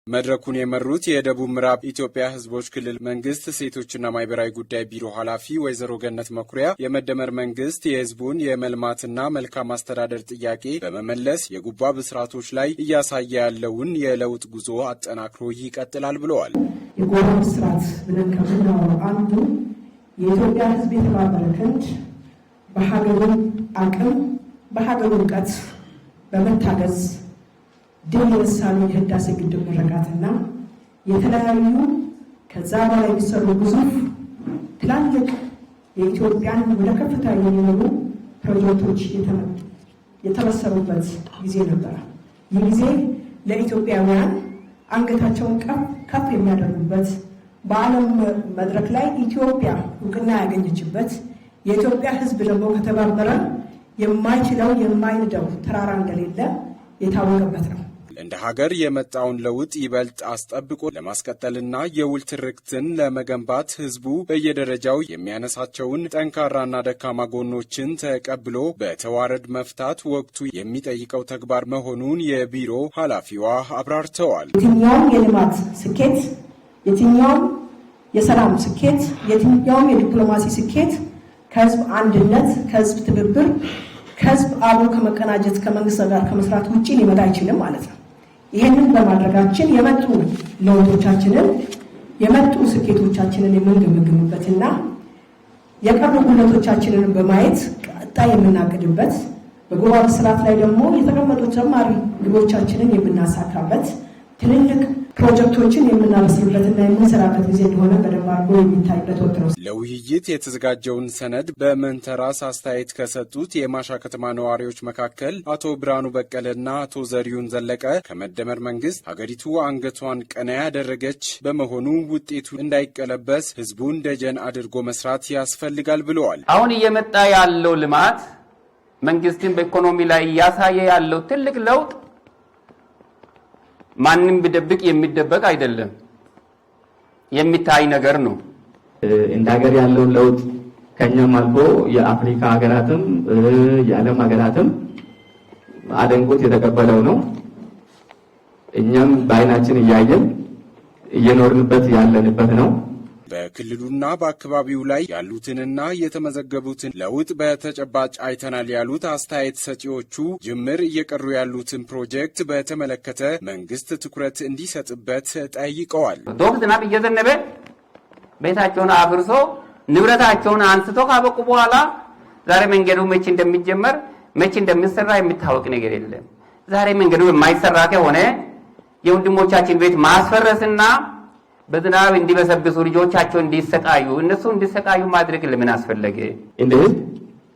መድረኩን የመሩት የደቡብ ምዕራብ ኢትዮጵያ ሕዝቦች ክልል መንግስት ሴቶችና ማህበራዊ ጉዳይ ቢሮ ኃላፊ ወይዘሮ ገነት መኩሪያ የመደመር መንግስት የህዝቡን የመልማትና መልካም አስተዳደር ጥያቄ በመመለስ የጉባ ብስራቶች ላይ እያሳየ ያለውን የለውጥ ጉዞ አጠናክሮ ይቀጥላል ብለዋል። የጉባ ብስራት ብለን ከምናወራው አንዱ የኢትዮጵያ ሕዝብ የተባበረ ክንድ በሀገሩ አቅም በሀገሩ እውቀት በመታገዝ ድል የነሳነው የህዳሴ ግድብ ምረቃትና የተለያዩ ከዛ በላይ የሚሰሩ ግዙፍ ትላልቅ የኢትዮጵያን ወደ ከፍታ የሚመሩ ፕሮጀክቶች የተመሰሩበት ጊዜ ነበር። ይህ ጊዜ ለኢትዮጵያውያን አንገታቸውን ከፍ የሚያደርጉበት በዓለም መድረክ ላይ ኢትዮጵያ እውቅና ያገኘችበት የኢትዮጵያ ህዝብ ደግሞ ከተባበረ የማይችለው የማይንደው ተራራ እንደሌለ የታወቀበት ነው። እንደ ሀገር የመጣውን ለውጥ ይበልጥ አስጠብቆ ለማስቀጠልና የውል ትርክትን ለመገንባት ህዝቡ በየደረጃው የሚያነሳቸውን ጠንካራና ደካማ ጎኖችን ተቀብሎ በተዋረድ መፍታት ወቅቱ የሚጠይቀው ተግባር መሆኑን የቢሮ ኃላፊዋ አብራርተዋል። የትኛውም የልማት ስኬት፣ የትኛውም የሰላም ስኬት፣ የትኛውም የዲፕሎማሲ ስኬት ከህዝብ አንድነት፣ ከህዝብ ትብብር፣ ከህዝብ አብሮ ከመቀናጀት ከመንግስት ጋር ከመስራት ውጪ ሊመጣ አይችልም ማለት ነው። ይሄንን በማድረጋችን የመጡ ለውጦቻችንን የመጡ ስኬቶቻችንን የምንገመግምበትና የቀሩ ጉድለቶቻችንን በማየት ቀጣይ የምናቅድበት በጉባ ብስራት ላይ ደግሞ የተቀመጡ ተጨማሪ ግቦቻችንን የምናሳካበት ትልልቅ ፕሮጀክቶችን የምናበስርበትና የምንሰራበት ጊዜ እንደሆነ በደንብ አድርጎ የሚታይበት ወቅት ነው። ለውይይት የተዘጋጀውን ሰነድ በመንተራስ አስተያየት ከሰጡት የማሻ ከተማ ነዋሪዎች መካከል አቶ ብርሃኑ በቀለና አቶ ዘሪሁን ዘለቀ ከመደመር መንግስት ሀገሪቱ አንገቷን ቀና ያደረገች በመሆኑ ውጤቱ እንዳይቀለበስ ህዝቡን ደጀን አድርጎ መስራት ያስፈልጋል ብለዋል። አሁን እየመጣ ያለው ልማት መንግስትን በኢኮኖሚ ላይ እያሳየ ያለው ትልቅ ለውጥ ማንም ቢደብቅ የሚደበቅ አይደለም፣ የሚታይ ነገር ነው። እንደ ሀገር ያለውን ለውጥ ከኛም አልፎ የአፍሪካ ሀገራትም የዓለም ሀገራትም አደንቆት የተቀበለው ነው። እኛም በአይናችን እያየን እየኖርንበት ያለንበት ነው። በክልሉና በአካባቢው ላይ ያሉትንና የተመዘገቡትን ለውጥ በተጨባጭ አይተናል ያሉት አስተያየት ሰጪዎቹ ጅምር እየቀሩ ያሉትን ፕሮጀክት በተመለከተ መንግስት ትኩረት እንዲሰጥበት ጠይቀዋል። ዶፍ ዝናብ እየዘነበ ቤታቸውን አፍርሶ ንብረታቸውን አንስቶ ካበቁ በኋላ ዛሬ መንገዱ መቼ እንደሚጀመር መቼ እንደሚሰራ የሚታወቅ ነገር የለም። ዛሬ መንገዱ የማይሰራ ከሆነ የወንድሞቻችን ቤት ማስፈረስና በዝናብ እንዲበሰብሱ ልጆቻቸው እንዲሰቃዩ እነሱ እንዲሰቃዩ ማድረግ ለምን አስፈለገ? እንደ ህዝብ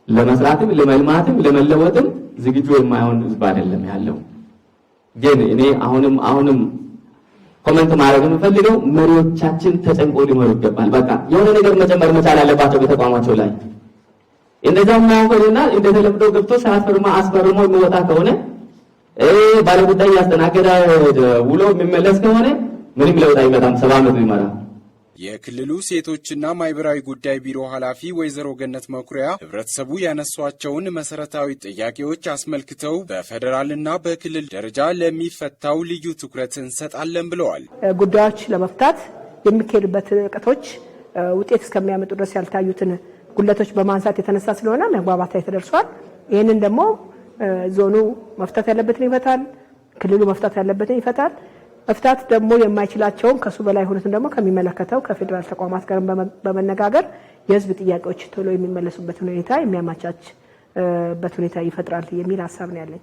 ለመስራትም ለመልማትም ለመለወጥም ዝግጁ የማይሆን ህዝብ አይደለም ያለው። ግን እኔ አሁንም ኮሜንት ማድረግ የምፈልገው መሪዎቻችን ተጨንቆ ሊመሩ ይገባል። በቃ የሆነ ነገር መጨመር መቻል አለባቸው በተቋማቸው ላይ። እንደዛም ማውቀውና እንደተለምዶ ገብቶ ሰዓት አስፈርሞ የሚወጣ ከሆነ ባለጉዳይ ያስተናገደ ውሎ የሚመለስ ከሆነ ምንም ለውጥ አይመጣም። 70 ዓመት ይመራ። የክልሉ ሴቶችና ማህበራዊ ጉዳይ ቢሮ ኃላፊ ወይዘሮ ገነት መኩሪያ ህብረተሰቡ ያነሷቸውን መሰረታዊ ጥያቄዎች አስመልክተው በፌደራልና በክልል ደረጃ ለሚፈታው ልዩ ትኩረት እንሰጣለን ብለዋል። ጉዳዮች ለመፍታት የሚካሄዱበት ርቀቶች ውጤት እስከሚያመጡ ድረስ ያልታዩትን ጉድለቶች በማንሳት የተነሳ ስለሆነ መግባባት ላይ ተደርሷል። ይህንን ደግሞ ዞኑ መፍታት ያለበትን ይፈታል፣ ክልሉ መፍታት ያለበትን ይፈታል። መፍታት ደግሞ የማይችላቸውን ከሱ በላይ ሆነትን ደግሞ ከሚመለከተው ከፌደራል ተቋማት ጋር በመነጋገር የህዝብ ጥያቄዎች ቶሎ የሚመለሱበት ሁኔታ የሚያመቻችበት ሁኔታ ይፈጥራል የሚል ሀሳብ ነው ያለኝ።